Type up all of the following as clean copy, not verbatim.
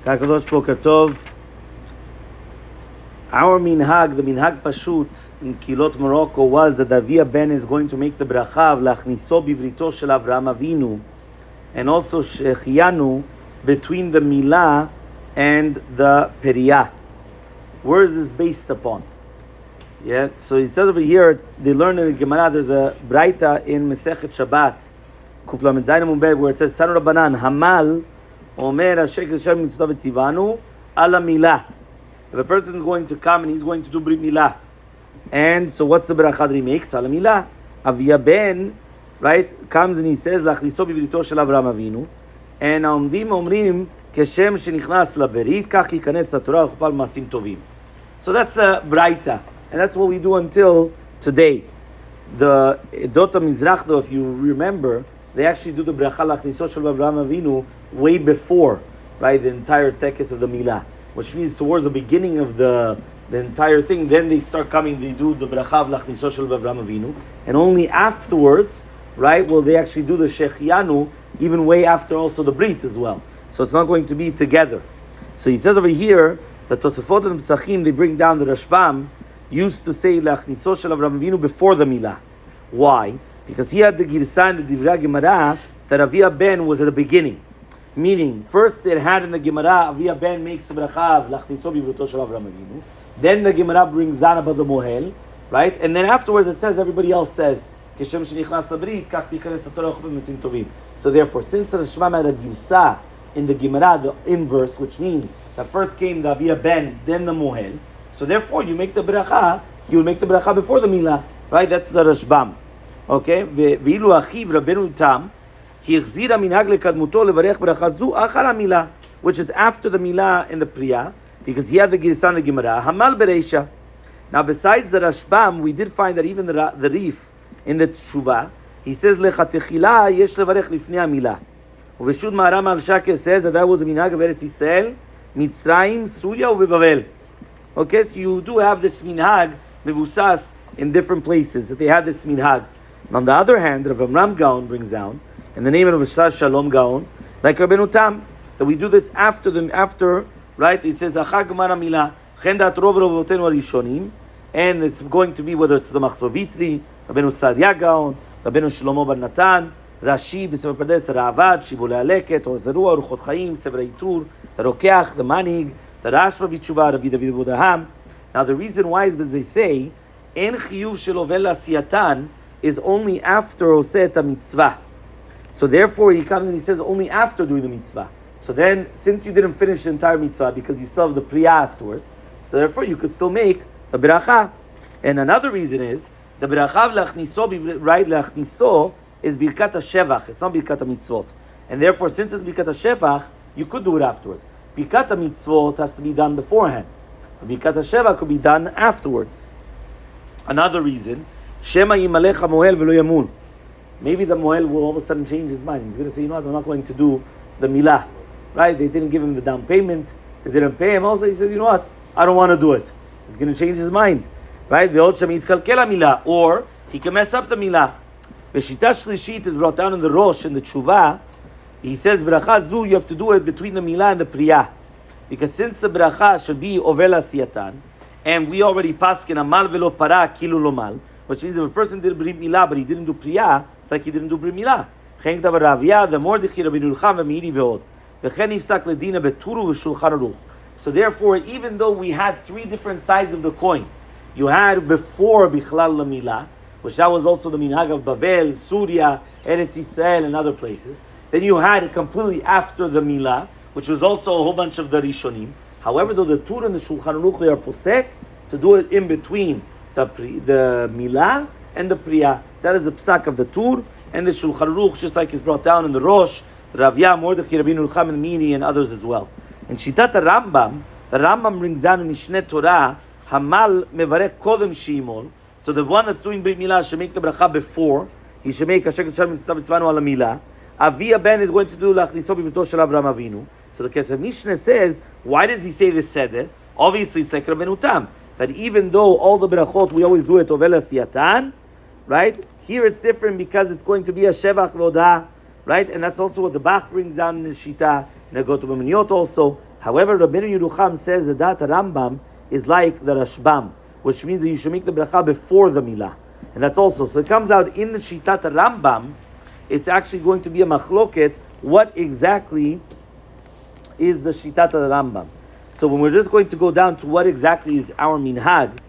Kadosh Boker Tov. Our minhag, the minhag pashut in Kilot Morocco, was that Avia Ben is going to make the bracha of lachniso bivrito shel Avraham Avinu, and also shechianu between the Mila and the Periyah. Where is this based upon? Yeah, so it says over here, they learn in the Gemara, there's a Braita in Masechet Shabbat, Kuf Lamed Zayin Amud Bet, where it says, Tanu Rabbanan, Hamal, Omer HaShekel Shem Mitzvotav Tzivanu, Ala Mila. If a person is going to come and he's going to do Brit Milah, and so what's the bracha that he makes? Ala Mila. Avia Ben, right, comes and he says, Lachniso bivrito shel Avraham Avinu, and Aomdim Omrim, Keshem shenichnas la Berit, kach yikanes laTorah v'chupal maasim tovim. So that's the Braita. And that's what we do until today. The Dota Mizrach, though, if you remember, they actually do the bracha lachniso shel Avraham Avinu way before, right, the entire tekes of the Milah, which means towards the beginning of the entire thing, then they start coming, they do the bracha of lachniso shel Avraham Avinu, and only afterwards, right, will they actually do the shechianu, even way after also the Brit as well. So it's not going to be together. So he says over here, the Tosafot and the Pesachim, they bring down the Rashbam, used to say lachniso shel Avraham Avinu before the Milah. Why? Because he had the Girsa and the Divrei Gemara that Avia Ben was at the beginning. Meaning, first it had in the Gemara, Avia Ben makes the bracha of lachniso bivrito shel Avraham Avinu. Then the Gemara brings down about the Mohel, right? And then afterwards it says, everybody else says, Keshem shenichnas labrit, kach tikanes laTorah v'chupal maasim tovim. So therefore, since the Rashbam had a Girsa in the Gemara, the inverse, which means that first came the Avia Ben, then the Mohel. So therefore, you make the bracha, you will make the bracha before the Milah, right? That's the Rashbam. Okay? Ve'ilu achiv Rabbeinu Tam, hichzira minhag lekadmuto levarech bracha zu achar HaMilah, which is after the Milah and the Priya, because he had the Girsa and the Gemara. Hamal bereisha. Now, besides the Rashbam, we did find that even the Rif in the Tshuva, he says lechatechila yesh levarech lifnei HaMilah. Uveshud Maharam al-Shakir says that was the minhag of Eretz Yisrael, Mitzrayim, Surya, uVeBavel. Okay, so you do have this minhag mevusas in different places that they had this minhag. And on the other hand, Rav Amram Gaon brings down, in the name of Rosh Shalom Gaon, like Rabbeinu Tam, that we do this after, right? It says Achar Gemara Milah, Chen dat rov ravotenu harishonim, and it's going to be whether it's the Machzor Vitri, Rabbeinu Sadia Gaon, Rabbeinu Shlomo Bar Natan, Rashi, B'Sefer Pardes, Ra'avad, Shibulei Haleket, Or Zerua, Ruchot Chaim, Sefer Eitur, the Rokeach, the Manig, the Rashba B'Tshuva, Rabbi David Bodaham. Now the reason why is because they say, En chiyuv shel ovel asiyatan is only after oseh et mitzvah. So therefore he comes and he says only after doing the mitzvah. So then, since you didn't finish the entire mitzvah because you still have the priya afterwards, so therefore you could still make the beracha. And another reason is, the beracha lachniso, right, lachniso is birkat ha-shevach, it's not birkat ha-mitzvot. And therefore, since it's birkat ha-shevach, you could do it afterwards. Birkat ha-mitzvot has to be done beforehand. Birkat ha-sheva could be done afterwards. Another reason, Shema yimalech ha-mohel v'lo yamun. Maybe the mohel will all of a sudden change his mind. He's going to say, you know what, I'm not going to do the milah. Right? They didn't give him the down payment. They didn't pay him. Also, he says, you know what, I don't want to do it. So he's going to change his mind. Right? Ve'od shem yitkalkel ha-milah. Or, he can mess up the milah. V'shita shlishit is brought down in the Rosh, in the Tshuva. He says, bracha zu, you have to do it between the milah and the priya. Because since the bracha should be ovel asiyatan, and we already paskin amal velo para kilu lomal, which means if a person did brit milah but he didn't do priya, it's like he didn't do brit milah. Chen k'davar Ravia, the Mordechai Rabbeinu Yulcham v'meiri ve'od. V'chen nifsak ledina beturu v'shulchan aruch. So therefore, even though we had three different sides of the coin, you had before bichlal lamilah, which that was also the minhag of Babel, Surya, Eretz Yisrael, and other places. Then you had it completely after the Milah, which was also a whole bunch of the Rishonim. However, though the Tur and the Shulchan Aruch, they are posek to do it in between the Milah and the Priya. That is the psak of the Tur and the Shulchan Aruch, just like is brought down in the Rosh, the Ravya, Mordechai, Rabbeinu Yulcham, and Mini, and others as well. In Shitat the Rambam brings down in Mishneh Torah, Hamal mevarech kodem shimol. So the one that's doing Brit Milah should make the bracha before. He should make Hashem Shalom Mitzvanu ala Milah. Avia Ben is going to do lachniso bivrito shel Avraham Avinu. So the Kesef Mishneh says, why does he say this seder? Obviously, it's like Rabbeinu Tam, that even though all the berachot we always do it ovel asiyatan, right? Here it's different because it's going to be a shevach v'odah, right? And that's also what the Bach brings down in the Shita, and I go to B'miniot also. However, Rabbeinu Yerucham says that Rambam is like the Rashbam, which means that you should make the bracha before the Mila. And that's also, so it comes out in the Shitat Rambam, it's actually going to be a machloket, what exactly is the Shitat Rambam. So when we're just going to go down to what exactly is our minhag,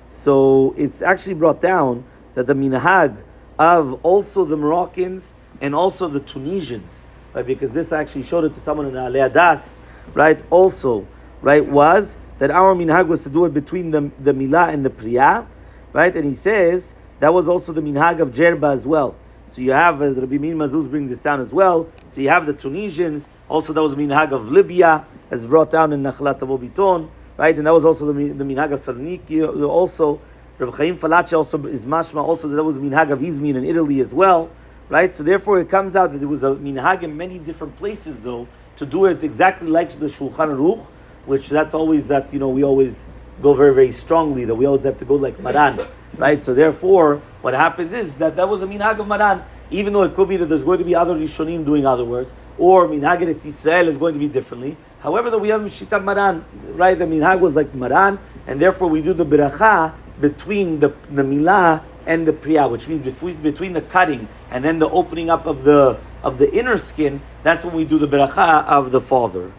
so it's actually brought down that the minhag of also the Moroccans and also the Tunisians, right? Because this I actually showed it to someone in Alei Adas, right? Also, right, was that our minhag was to do it between the Mila and the Priya, right? And he says that was also the minhag of Jerba as well. So you have, as Rabbi Min Mazuz brings this down as well, so you have the Tunisians, also that was the minhag of Libya, as brought down in Nachlat Avobiton, right? And that was also the minhag of Saloniki, also Rav Chaim Falache also is mashma, also that was the minhag of Izmir in Italy as well, right? So therefore it comes out that there was a minhag in many different places though, to do it exactly like the Shulchan Aruch, which that's always that, we always go very, very strongly, that we always have to go like Maran, right? So therefore, what happens is that was a minhag of Maran, even though it could be that there's going to be other Rishonim doing other words, or minhag in Yisrael is going to be differently. However, that we have Shita Maran, right? The minhag was like Maran, and therefore we do the beracha between the Mila and the Priya, which means between the cutting and then the opening up of the inner skin. That's when we do the beracha of the father.